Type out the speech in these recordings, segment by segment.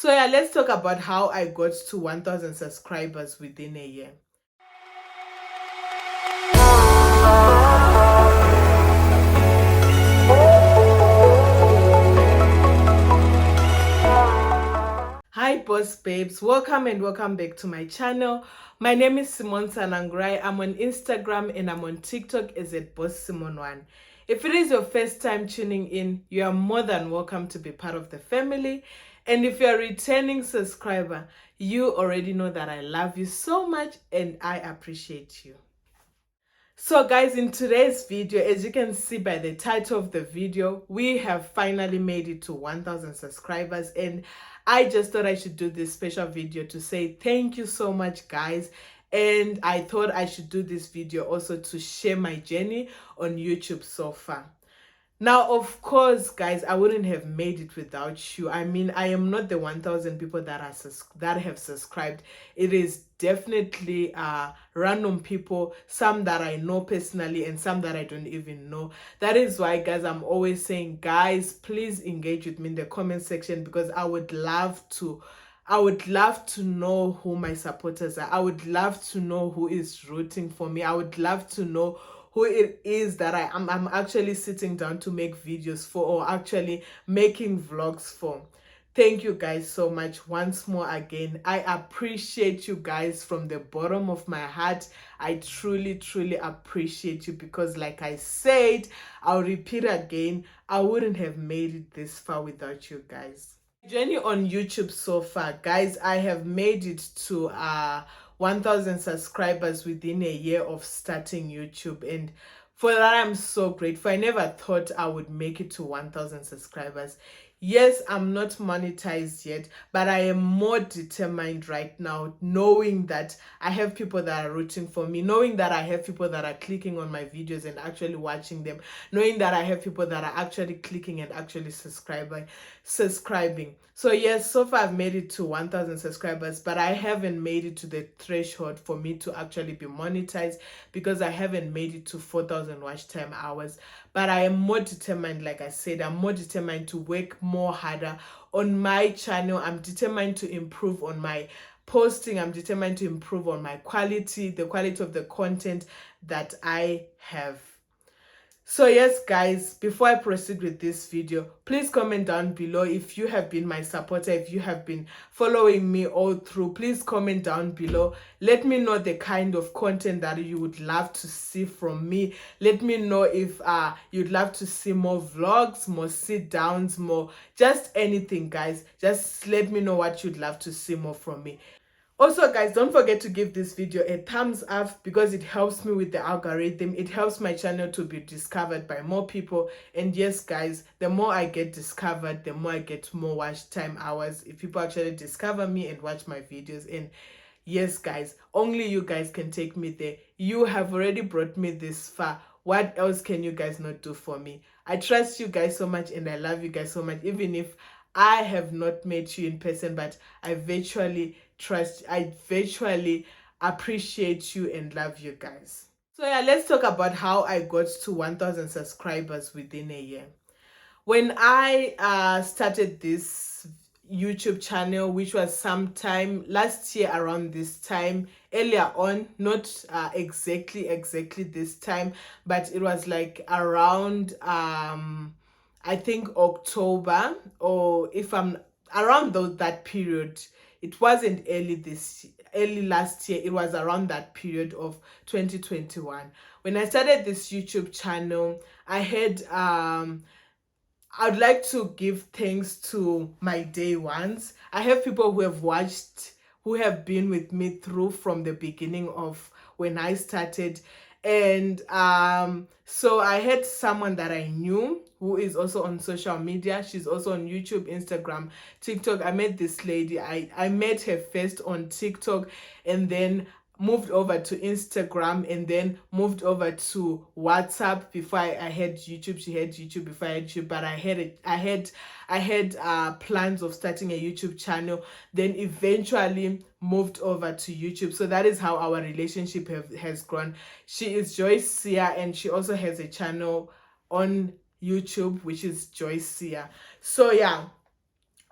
So yeah, let's talk about how I got to 1,000 subscribers within a year. Hi boss babes, welcome and welcome back to my channel. My name is Simone Sanangurai. I'm on Instagram and I'm on TikTok as at Boss Simone1. If it is your first time tuning in, you are more than welcome to be part of the family. And if you're a returning subscriber, you already know that I love you so much and I appreciate you. So guys, in today's video, as you can see by the title of the video, we have finally made it to 1,000 subscribers, and I just thought I should do this special video to say thank you so much guys. And I thought I should do this video also to share my journey on YouTube so far. Now, of course, guys, I wouldn't have made it without you. I mean, I am not the 1,000 people that have subscribed. It is definitely random people, some that I know personally and some that I don't even know. That is why, guys, I'm always saying, guys, please engage with me in the comment section, because I would love to know who my supporters are. I would love to know who is rooting for me. I would love to know who it is that I'm actually sitting down to make videos for, or actually making vlogs for. Thank you guys so much once more again. I appreciate you guys from the bottom of my heart. I truly appreciate you, because like I said, I'll repeat again, I wouldn't have made it this far without you guys. Journey on YouTube so far, guys, I have made it to 1,000 subscribers within a year of starting YouTube, and for that I'm so grateful. I never thought I would make it to 1,000 subscribers. Yes, I'm not monetized yet, but I am more determined right now, knowing that I have people that are rooting for me, knowing that I have people that are clicking on my videos and actually watching them, knowing that I have people that are actually clicking and actually subscribing. So yes, so far I've made it to 1,000 subscribers, but I haven't made it to the threshold for me to actually be monetized, because I haven't made it to 4,000 watch time hours. But I am more determined. Like I said, I'm more determined to work more harder on my channel. I'm determined to improve on my posting. I'm determined to improve on my quality, the quality of the content that I have. So yes guys, before I proceed with this video, please comment down below if you have been my supporter, if you have been following me all through. Please comment down below. Let me know the kind of content that you would love to see from me. Let me know if you'd love to see more vlogs, more sit downs, more just anything guys. Just let me know what you'd love to see more from me. Also guys, don't forget to give this video a thumbs up, because it helps me with the algorithm. It helps my channel to be discovered by more people. And yes guys, the more I get discovered, the more I get more watch time hours, if people actually discover me and watch my videos. And yes guys, only you guys can take me there. You have already brought me this far. What else can you guys not do for me? I trust you guys so much and I love you guys so much, even if I have not met you in person, but I virtually appreciate you and love you guys. So yeah, let's talk about how I got to 1,000 subscribers within a year. When I started this YouTube channel, which was sometime last year around this time, earlier on, not exactly this time, but it was like around I think October, or if I'm around that period. It wasn't early last year, it was around that period of 2021 when I started this YouTube channel. I had I'd like to give thanks to my day ones. I have people who have watched, who have been with me through from the beginning of when I started. And so I had someone that I knew who is also on social media. She's also on YouTube, Instagram, TikTok. I met this lady. I met her first on TikTok, and then moved over to Instagram, and then moved over to WhatsApp. Before I had YouTube, she had YouTube before I had YouTube, but I had plans of starting a YouTube channel, then eventually moved over to YouTube. So that is how our relationship has grown. She is Joyce Sia, and she also has a channel on YouTube, which is Joyce Sia. So yeah,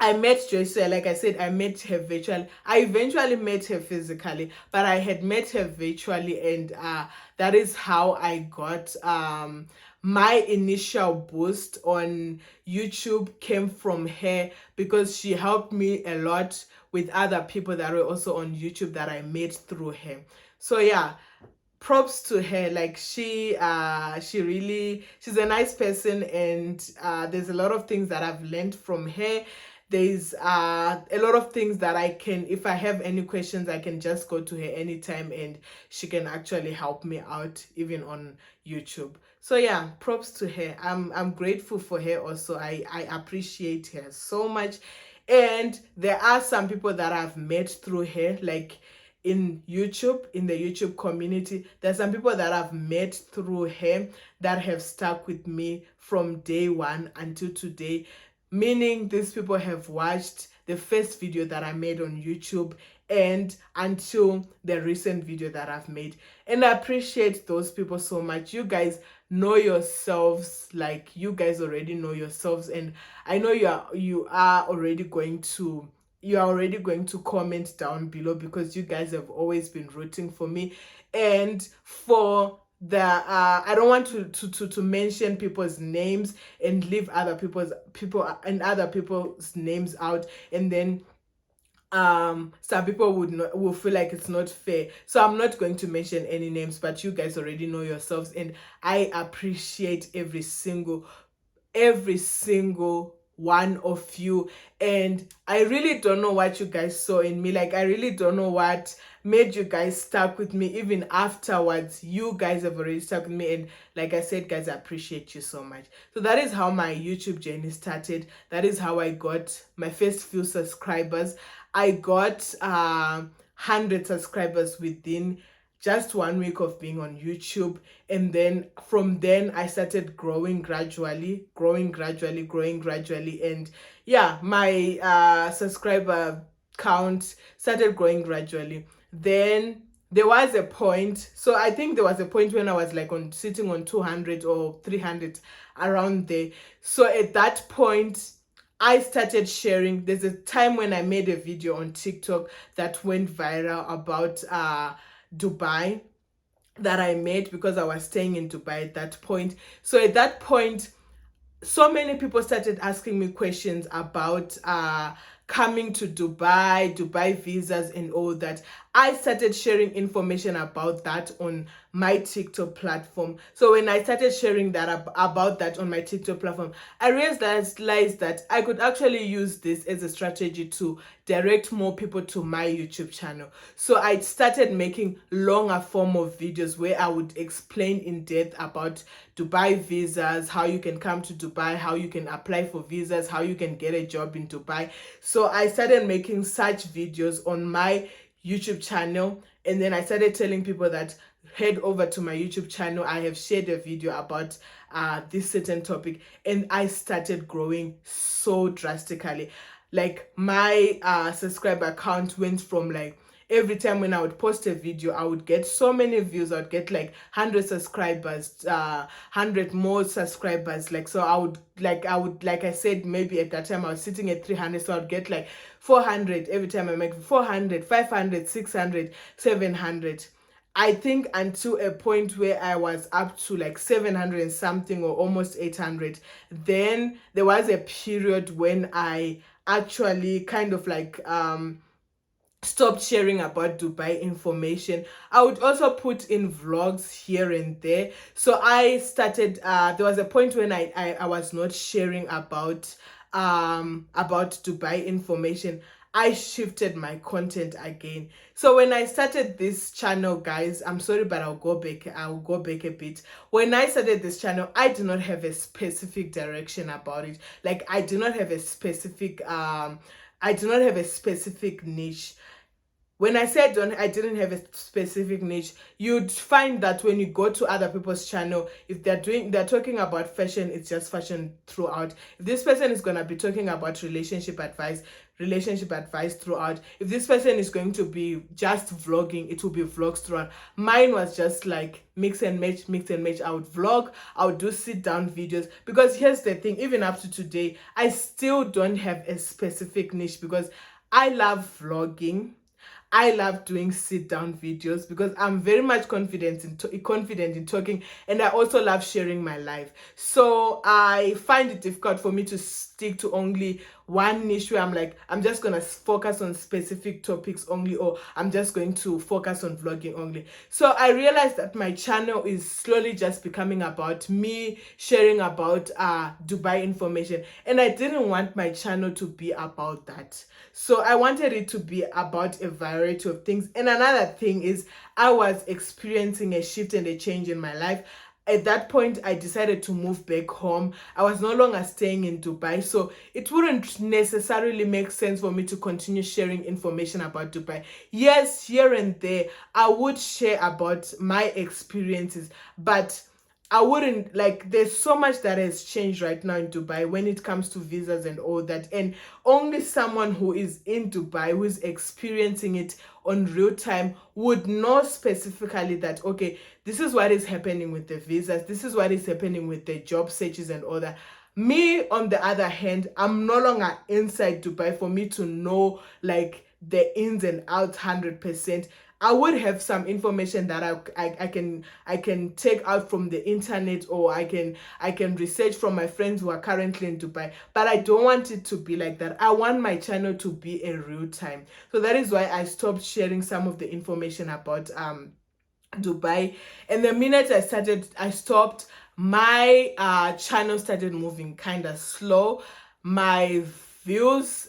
I met Joyce, like I said, I met her virtually. I eventually met her physically, but I had met her virtually, and that is how I got my initial boost on YouTube came from her, because she helped me a lot with other people that were also on YouTube that I met through her. So yeah, props to her. Like she really, she's a nice person, and there's a lot of things that I've learned from her. There's a lot of things that I can, if I have any questions, I can just go to her anytime, and she can actually help me out even on YouTube. So yeah, props to her. I'm grateful for her also. I appreciate her so much. And there are some people that I've met through her, like in YouTube, in the YouTube community. There's some people that I've met through her that have stuck with me from day one until today, meaning these people have watched the first video that I made on YouTube and until the recent video that I've made. And I appreciate those people so much. You guys know yourselves, like you guys already know yourselves, and I know you are already going to comment down below, because you guys have always been rooting for me. And for the I don't want to mention people's names and leave other people's names out, and then some people will feel like it's not fair. So I'm not going to mention any names, but you guys already know yourselves, and I appreciate every single one of you. And I really don't know what you guys saw in me. Like I really don't know what made you guys stuck with me even afterwards. You guys have already stuck with me, and like I said, guys, I appreciate you so much. So that is how my YouTube journey started. That is how I got my first few subscribers. I got 100 subscribers within just 1 week of being on YouTube. And then from then I started growing gradually. And yeah, my subscriber count started growing gradually. Then there was a point, so I think there was a point when I was like sitting on 200 or 300, around there. So at that point I started sharing. There's a time when I made a video on TikTok that went viral about Dubai, that I made because I was staying in Dubai at that point. So at that point, so many people started asking me questions about coming to Dubai visas and all that. I started sharing information about that on my TikTok platform. So when I started sharing that about that on my TikTok platform, I realized that I could actually use this as a strategy to direct more people to my YouTube channel. So I started making longer form of videos where I would explain in depth about Dubai visas, how you can come to Dubai, how you can apply for visas, how you can get a job in Dubai. So I started making such videos on my YouTube channel, and then I started telling people that head over to my YouTube channel. I have shared a video about this certain topic, and I started growing so drastically. Like my subscriber count went from, like, every time when I would post a video, I would get so many views. I would get like 100 subscribers, 100 more subscribers. Like, so I would, like I said, maybe at that time I was sitting at 300. So I would get like 400 every time I make 400, 500, 600, 700. I think until a point where I was up to like 700 and something, or almost 800. Then there was a period when I actually kind of like stopped sharing about Dubai information. I would also put in vlogs here and there. So I started, there was a point when I was not sharing about Dubai information. I shifted my content again. So when I started this channel, guys, I'm sorry, but I'll go back a bit. When I started this channel, I do not have a specific direction about it. Like I do not have a specific niche. when I said I didn't have a specific niche, you'd find that when you go to other people's channel, if they're talking about fashion, it's just fashion throughout. If this person is gonna be talking about relationship advice throughout. If this person is going to be just vlogging, it will be vlogs throughout. Mine was just like mix and match, mix and match. I would vlog, I would do sit down videos, because here's the thing, even up to today, I still don't have a specific niche, because I love vlogging. I love doing sit down videos because I'm very much confident in talking, and I also love sharing my life. So I find it difficult for me to stick to only one niche where I'm like, I'm just gonna focus on specific topics only, or I'm just going to focus on vlogging only. So I realized that my channel is slowly just becoming about me sharing about Dubai information, and I didn't want my channel to be about that. So I wanted it to be about a variety of things. And another thing is, I was experiencing a shift and a change in my life. At that point, I decided to move back home. I was no longer staying in Dubai, so it wouldn't necessarily make sense for me to continue sharing information about Dubai. Yes, here and there, I would share about my experiences, but I wouldn't, like, there's so much that has changed right now in Dubai when it comes to visas and all that. And only someone who is in Dubai, who is experiencing it on real time, would know specifically that, okay, this is what is happening with the visas, this is what is happening with the job searches and all that. Me, on the other hand, I'm no longer inside Dubai for me to know like the ins and outs 100%. I would have some information that I can take out from the internet, or I can research from my friends who are currently in Dubai, but I don't want it to be like that. I want my channel to be in real time. So that is why I stopped sharing some of the information about Dubai. And the minute I stopped, my channel started moving kind of slow. My views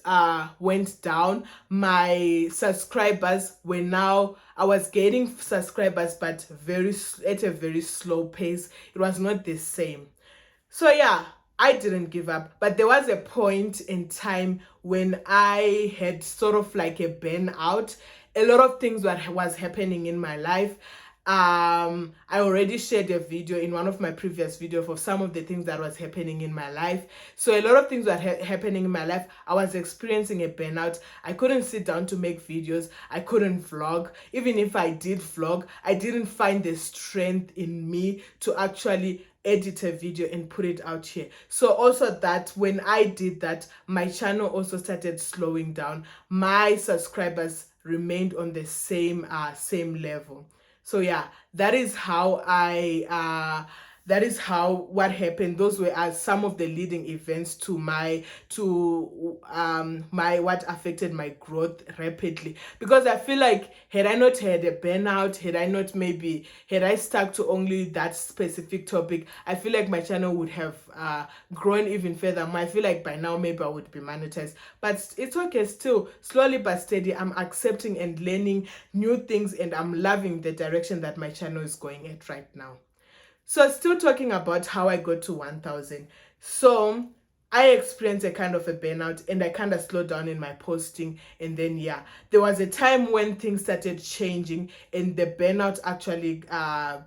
went down. My subscribers were now, I was getting subscribers, but at a very slow pace. It was not the same. So yeah, I didn't give up, but there was a point in time when I had sort of like a burnout. A lot of things was happening in my life. I already shared a video in one of my previous videos of some of the things that was happening in my life. So a lot of things were happening in my life. I was experiencing a burnout. I couldn't sit down to make videos. I couldn't vlog. Even if I did vlog, I didn't find the strength in me to actually edit a video and put it out here. So also that when I did that, my channel also started slowing down. My subscribers remained on the same level. So yeah, that is how what happened. Those were some of the leading events to my what affected my growth rapidly. Because I feel like, had I not had a burnout, had I stuck to only that specific topic, I feel like my channel would have grown even further. I feel like by now maybe I would be monetized, but it's okay. Still, slowly but steady, I'm accepting and learning new things, and I'm loving the direction that my channel is going at right now. So still talking about how I got to 1,000. So I experienced a kind of a burnout, and I kind of slowed down in my posting. And then yeah, there was a time when things started changing, and the burnout actually I'm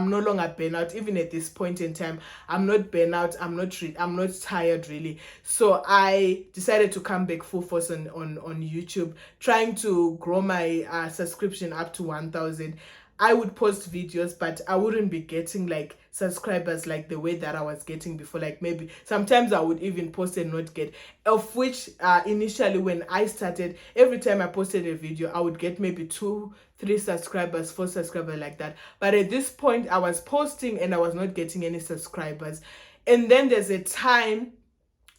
no longer burnout. Even at this point in time, I'm not burnout. I'm not tired really. So I decided to come back full force on YouTube, trying to grow my subscription up to 1,000. I would post videos, but I wouldn't be getting like subscribers like the way that I was getting before. Like maybe sometimes I would even post and not get, of which initially when I started, every time I posted a video, I would get maybe 2, 3 subscribers, 4 subscribers, like that. But at this point, I was posting and I was not getting any subscribers. And then there's a time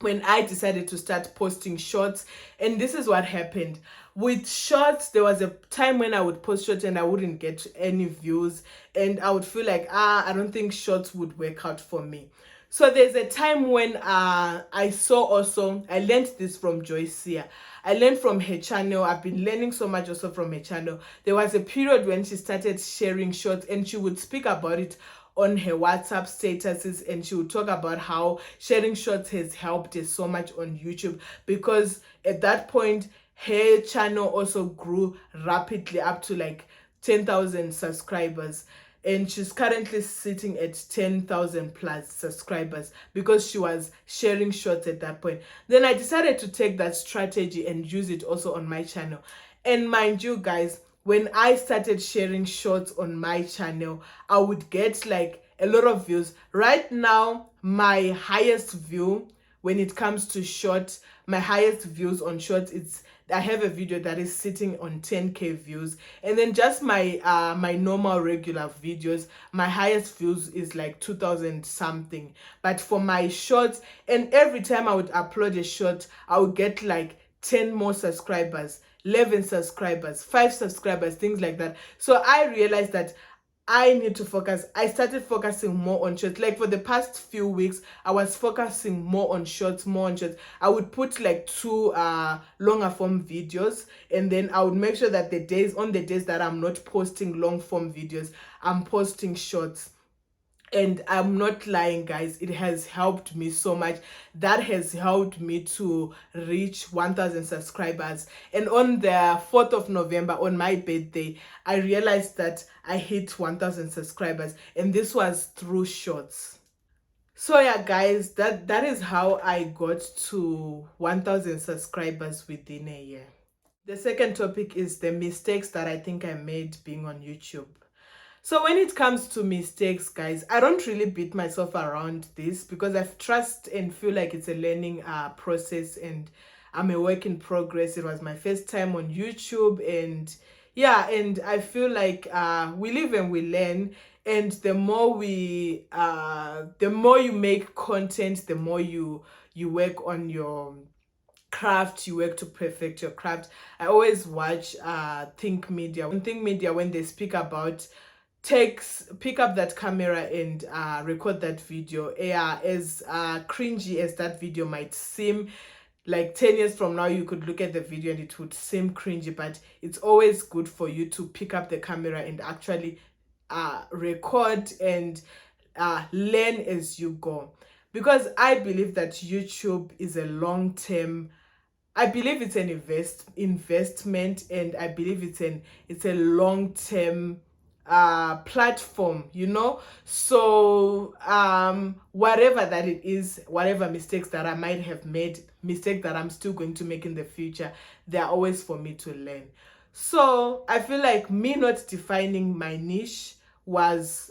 when I decided to start posting shorts, and this is what happened. With shorts, there was a time when I would post shorts and I wouldn't get any views, and I would feel like, I don't think shorts would work out for me. So there's a time when I saw also, I learned this from Joycia. I learned from her channel. I've been learning so much also from her channel. There was a period when she started sharing shorts, and she would speak about it on her WhatsApp statuses, and she would talk about how sharing shorts has helped her so much on YouTube, because at that point her channel also grew rapidly up to like 10,000 subscribers, and she's currently sitting at 10,000 plus subscribers because she was sharing shorts at that point. Then I decided to take that strategy and use it also on my channel. And mind you guys, when I started sharing shorts on my channel, I would get like a lot of views. Right now, my highest view when it comes to short, my highest views on shorts, I have a video that is sitting on 10k views, and then just my my normal regular videos, my highest views is like 2,000 something. But for my shorts, and every time I would upload a short, I would get like 10 more subscribers, 11 subscribers, 5 subscribers, things like that. So I realized that I need to focus. I started focusing more on shorts. Like for the past few weeks, I was focusing more on shorts, more on shorts. I would put like 2 longer form videos, and then I would make sure that on the days that I'm not posting long form videos, I'm posting shorts. And I'm not lying, guys, it has helped me so much. That has helped me to reach 1,000 subscribers. And on the 4th of November, on my birthday, I realized that I hit 1,000 subscribers, and this was through shorts. So yeah, guys, that is how I got to 1,000 subscribers within a year. The second topic is the mistakes that I think I made being on YouTube. So when it comes to mistakes, guys, I don't really beat myself around this because I trust and feel like it's a learning process, and I'm a work in progress. It was my first time on YouTube, and yeah, and I feel like we live and we learn. And the more you make content, the more you work on your craft, you work to perfect your craft. I always watch Think Media. On Think Media, when they speak about pick up that camera and record that video. Yeah, as cringy as that video might seem, like 10 years from now you could look at the video and it would seem cringy, but it's always good for you to pick up the camera and actually record and learn as you go, because I believe that YouTube is a long-term, I believe it's an investment, and I believe it's a long-term platform, you know. So whatever that it is, whatever mistakes that I might have made, mistakes that I'm still going to make in the future, they're always for me to learn. So I feel like me not defining my niche was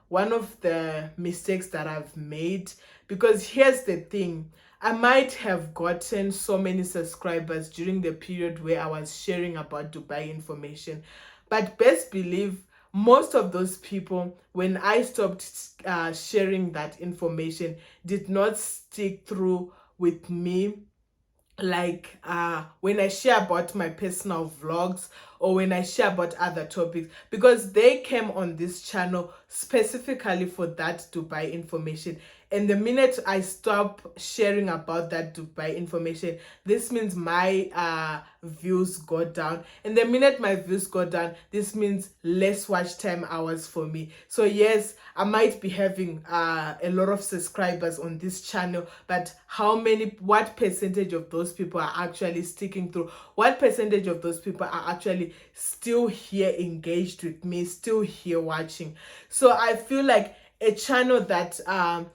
one of the mistakes that I've made, because here's the thing, I might have gotten so many subscribers during the period where I was sharing about Dubai information, but best believe most of those people, when I stopped sharing that information, did not stick through with me. Like when I share about my personal vlogs, or when I share about other topics, because they came on this channel specifically for that Dubai information. And the minute I stop sharing about that Dubai information, this means my views go down. And the minute my views go down, this means less watch time hours for me. So yes, I might be having a lot of subscribers on this channel, but what percentage of those people are actually sticking through? What percentage of those people are actually still here engaged with me, still here watching? So I feel like a channel that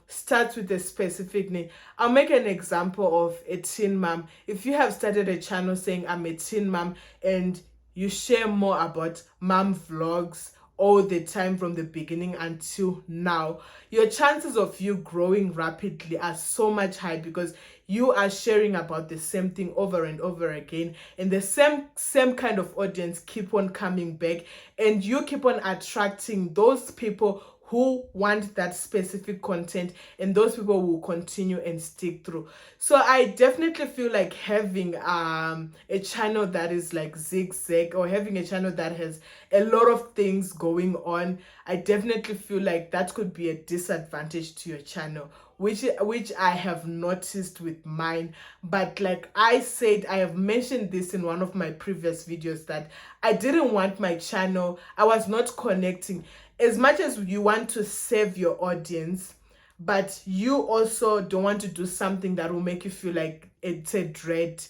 starts with a specific name. I'll make an example of a teen mom. If you have started a channel saying I'm a teen mom, and you share more about mom vlogs all the time from the beginning until now, your chances of you growing rapidly are so much high, because you are sharing about the same thing over and over again, and the same kind of audience keep on coming back, and you keep on attracting those people who want that specific content, and those people will continue and stick through. So I definitely feel like having a channel that is like zigzag, or having a channel that has a lot of things going on, I definitely feel like that could be a disadvantage to your channel, which I have noticed with mine. But like I said, I have mentioned this in one of my previous videos, that I didn't want my channel, I was not connecting. As much as you want to serve your audience, but you also don't want to do something that will make you feel like it's a dread.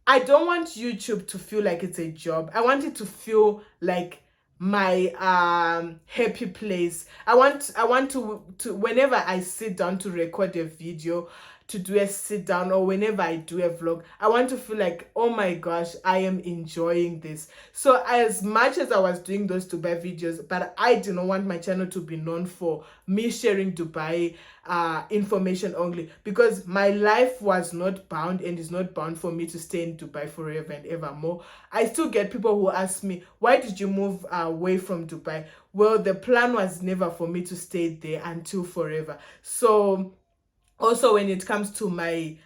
I don't want YouTube to feel like it's a job. I want it to feel like my happy place. I want to whenever I sit down to record a video, to do a sit down, or whenever I do a vlog, I want to feel like, oh my gosh, I am enjoying this. So as much as I was doing those Dubai videos, but I do not want my channel to be known for me sharing Dubai information only, because my life was not bound and is not bound for me to stay in Dubai forever and evermore. I still get people who ask me, why did you move away from Dubai? Well, the plan was never for me to stay there until forever. So also when it comes to my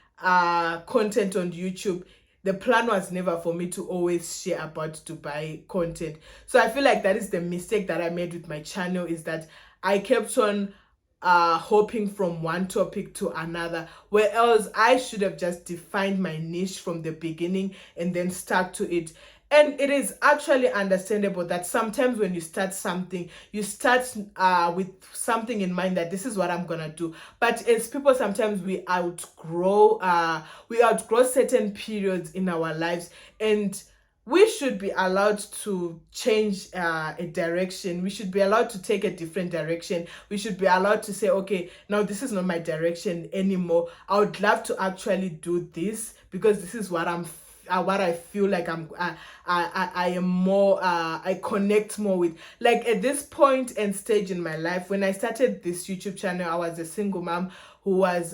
content on YouTube, the plan was never for me to always share about Dubai content. So I feel like that is the mistake that I made with my channel, is that I kept on hopping from one topic to another, where else I should have just defined my niche from the beginning and then stuck to it. And it is actually understandable that sometimes when you start something, you start with something in mind, that this is what I'm gonna do. But as people, sometimes we outgrow certain periods in our lives, and we should be allowed to change a direction. We should be allowed to take a different direction. We should be allowed to say, okay, now this is not my direction anymore. I would love to actually do this because this is what what I feel like I am more I connect more with. Like at this point and stage in my life, when I started this YouTube channel, I was a single mom who was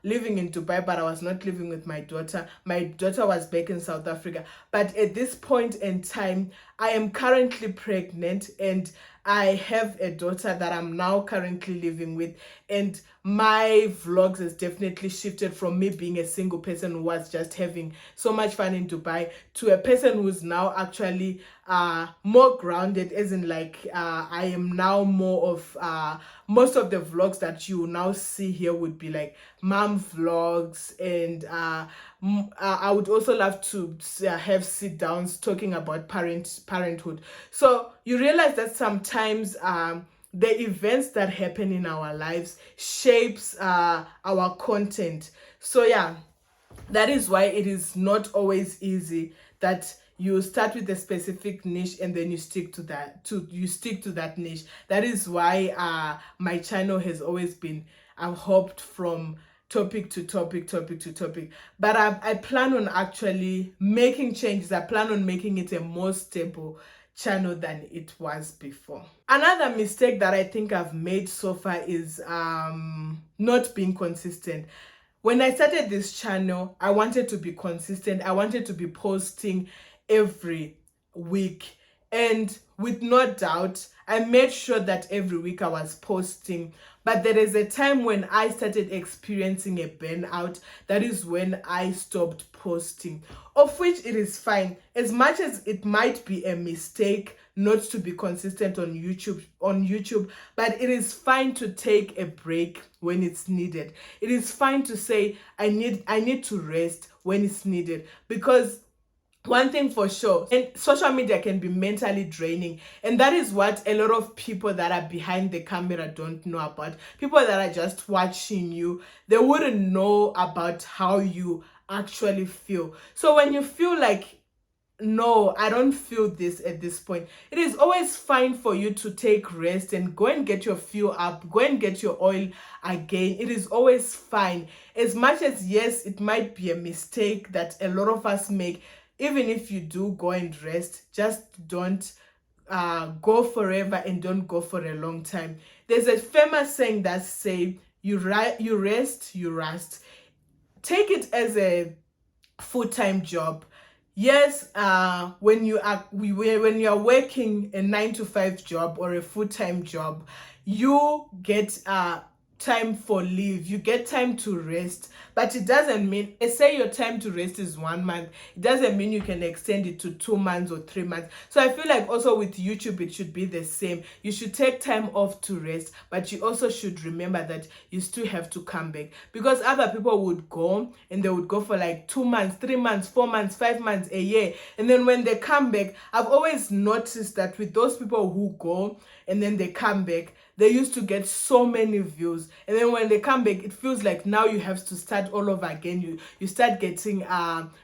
living in Dubai, but I was not living with my daughter. My daughter was back in South Africa. But at this point in time, I am currently pregnant, and I have a daughter that I'm now currently living with. And my vlogs has definitely shifted from me being a single person who was just having so much fun in Dubai to a person who's now actually more grounded, as in like I am now more of most of the vlogs that you now see here would be like mom vlogs, and I would also love to have sit downs talking about parenthood. So you realize that sometimes the events that happen in our lives shapes our content. So yeah, that is why it is not always easy that you start with a specific niche and then you stick to that niche. That is why my channel has always been, I've hopped from topic to topic, but I plan on actually making changes. I plan on making it a more stable channel than it was before. Another mistake that I think I've made so far is not being consistent. When I started this channel, I wanted to be consistent. I wanted to be posting every week. And with no doubt, I made sure that every week I was posting. But there is a time when I started experiencing a burnout. That is when I stopped posting, of which it is fine. As much as it might be a mistake not to be consistent on YouTube, but it is fine to take a break when it's needed. It is fine to say I need to rest when it's needed, because one thing for sure, and social media can be mentally draining, and that is what a lot of people that are behind the camera don't know about. People that are just watching you, they wouldn't know about how you actually feel. So when you feel like, no, I don't feel this at this point, it is always fine for you to take rest and go and get your fuel up, go and get your oil again. It is always fine. As much as, yes, it might be a mistake that a lot of us make, even if you do go and rest, just don't go forever and don't go for a long time. There's a famous saying that say, you rest, you rust. Take it as a full-time job. Yes, when you are working a 9-to-5 job or a full-time job, you get time for leave, you get time to rest, but it doesn't mean, say your time to rest is 1 month, it doesn't mean you can extend it to 2 months or 3 months. So I feel like also with YouTube it should be the same. You should take time off to rest, but you also should remember that you still have to come back, because other people would go and they would go for like 2 months, 3 months, 4 months, 5 months, a year, and then when they come back, I've always noticed that with those people who go and then they come back, they used to get so many views, and then when they come back, it feels like now you have to start all over again. You start getting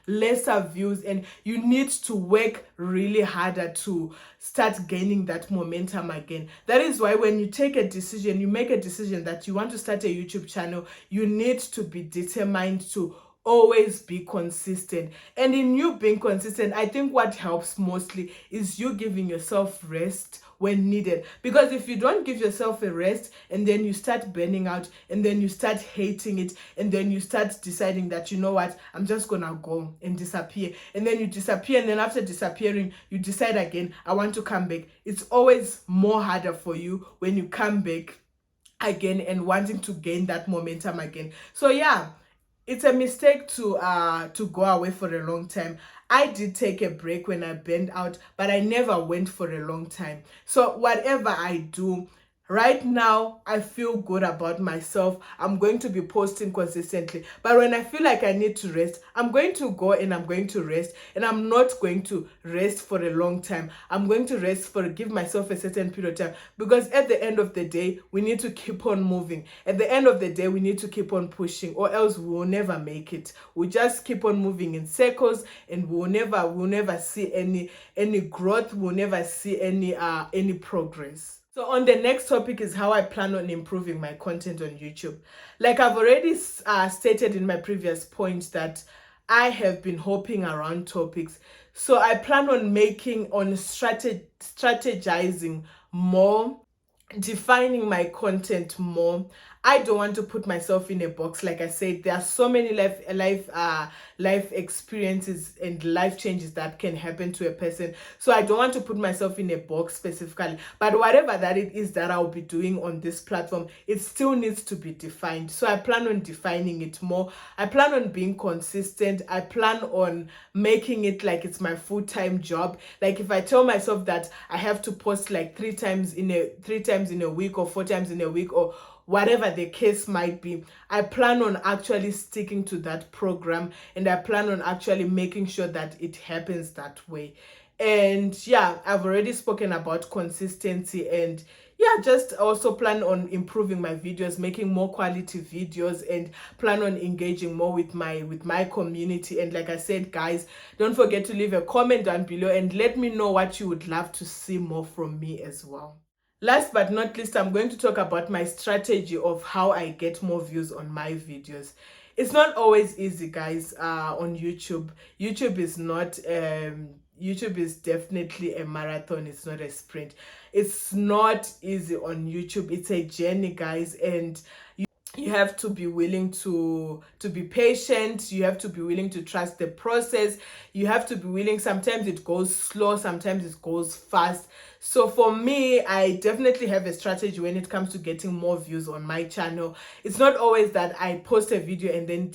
lesser views, and you need to work really harder to start gaining that momentum again. That is why when you take a decision, you make a decision that you want to start a YouTube channel, you need to be determined to always be consistent. And in you being consistent, I think what helps mostly is you giving yourself rest when needed. Because if you don't give yourself a rest, and then you start burning out, and then you start hating it, and then you start deciding that, you know what, I'm just gonna go and disappear, and then you disappear, and then after disappearing you decide again, I want to come back. It's always more harder for you when you come back again and wanting to gain that momentum again. So yeah, it's a mistake to go away for a long time. I did take a break when I burned out, but I never went for a long time. So whatever I do right now, I feel good about myself. I'm going to be posting consistently, but when I feel like I need to rest, I'm going to go and I'm going to rest, and I'm not going to rest for a long time. I'm going to rest for give myself a certain period of time, because at the end of the day, we need to keep on moving. At the end of the day, we need to keep on pushing, or else we will never make it. We just keep on moving in circles, and we'll never see any growth. We'll never see any progress. So on the next topic is how I plan on improving my content on YouTube. Like I've already stated in my previous point that I have been hopping around topics. So I plan on strategizing more, defining my content more. I don't want to put myself in a box. Like I said, there are so many life experiences and life changes that can happen to a person. So I don't want to put myself in a box specifically. But whatever that it is that I'll be doing on this platform, it still needs to be defined. So I plan on defining it more. I plan on being consistent. I plan on making it like it's my full-time job. Like if I tell myself that I have to post like three times in a week, or 4 times in a week, or whatever the case might be, I plan on actually sticking to that program, and I plan on actually making sure that it happens that way. And yeah, I've already spoken about consistency, and yeah, just also plan on improving my videos, making more quality videos, and plan on engaging more with my community. And like I said, guys, don't forget to leave a comment down below and let me know what you would love to see more from me as well. Last but not least, I'm going to talk about my strategy of how I get more views on my videos. It's not always easy, guys, on YouTube. YouTube is definitely a marathon. It's not a sprint. It's not easy on YouTube. It's a journey, guys, and you have to be willing to be patient. You have to be willing to trust the process. You have to be willing. Sometimes it goes slow, sometimes it goes fast. So for me, I definitely have a strategy when it comes to getting more views on my channel. It's not always that I post a video and then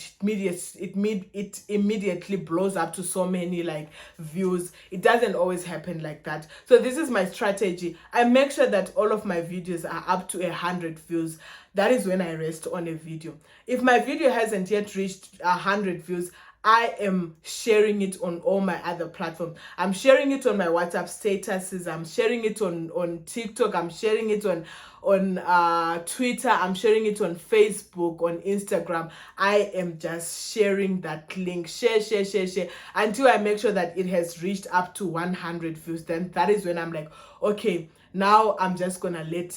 it immediately blows up to so many like views. It doesn't always happen like that. So this is my strategy. I make sure that all of my videos are up to 100 views. That is when I rest on a video. If my video hasn't yet reached 100 views, I am sharing it on all my other platforms. I'm sharing it on my WhatsApp statuses. I'm sharing it on TikTok. I'm sharing it on Twitter. I'm sharing it on Facebook, on Instagram. I am just sharing that link. Share until I make sure that it has reached up to 100 views. Then that is when I'm like, okay, now I'm just gonna let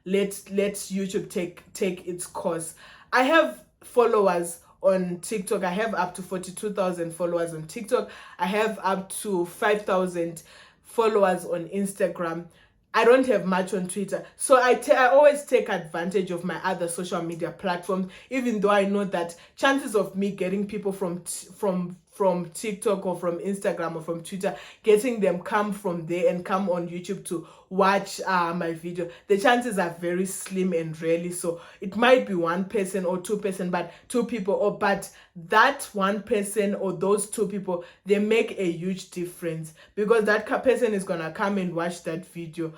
YouTube take its course. I have followers on TikTok. I have up to 42,000 followers on TikTok. I have up to 5,000 followers on Instagram. I don't have much on Twitter. So I always take advantage of my other social media platforms, even though I know that chances of me getting people from TikTok or from Instagram or from Twitter, getting them come from there and come on YouTube to watch my video, the chances are very slim and rarely. So it might be 1 person or 2 person, but 2 people, but that 1 person or those 2 people, they make a huge difference, because that person is gonna come and watch that video,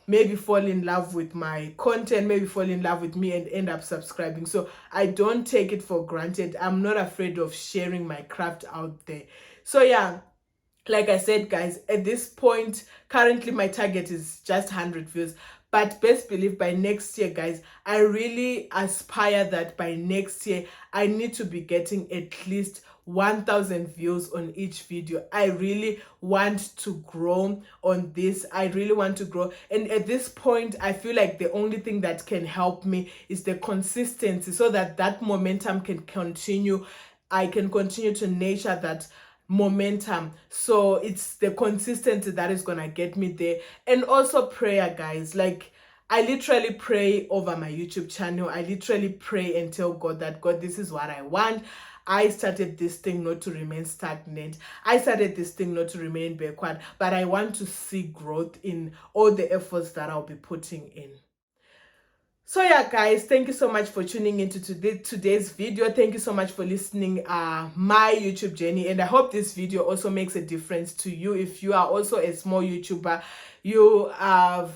maybe fall in love with my content, maybe fall in love with me and end up subscribing. So I don't take it for granted. I'm not afraid of sharing my craft out there. So yeah, like I said, guys, at this point, currently my target is just 100 views. But best believe by next year, guys, I really aspire that by next year I need to be getting at least 1,000 views on each video. I really want to grow on this. I really want to grow, and at this point I feel like the only thing that can help me is the consistency, so that that momentum can continue. I can continue to nurture that momentum. So it's the consistency that is gonna get me there. And also prayer, guys. Like, I literally pray over my YouTube channel. I literally pray and tell God that, God, this is what I want. I started this thing not to remain stagnant. I started this thing not to remain backward, but I want to see growth in all the efforts that I'll be putting in. So yeah, guys, thank you so much for tuning into today's video. Thank you so much for listening my YouTube journey, and I hope this video also makes a difference to you. If you are also a small YouTuber, you have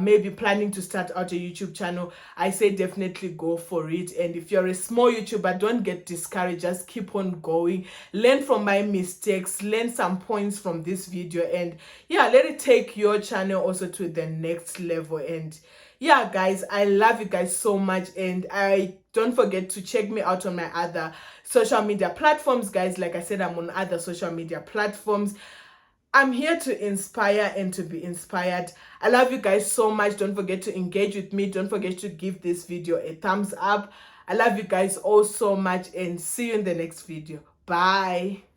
maybe planning to start out a YouTube channel, I say definitely go for it. And if you're a small YouTuber, don't get discouraged, just keep on going, learn from my mistakes, learn some points from this video, and yeah, let it take your channel also to the next level. And yeah, guys, I love you guys so much, and I don't forget to check me out on my other social media platforms, guys. Like I said, I'm on other social media platforms. I'm here to inspire and to be inspired. I love you guys so much. Don't forget to engage with me. Don't forget to give this video a thumbs up. I love you guys all so much, and see you in the next video. Bye.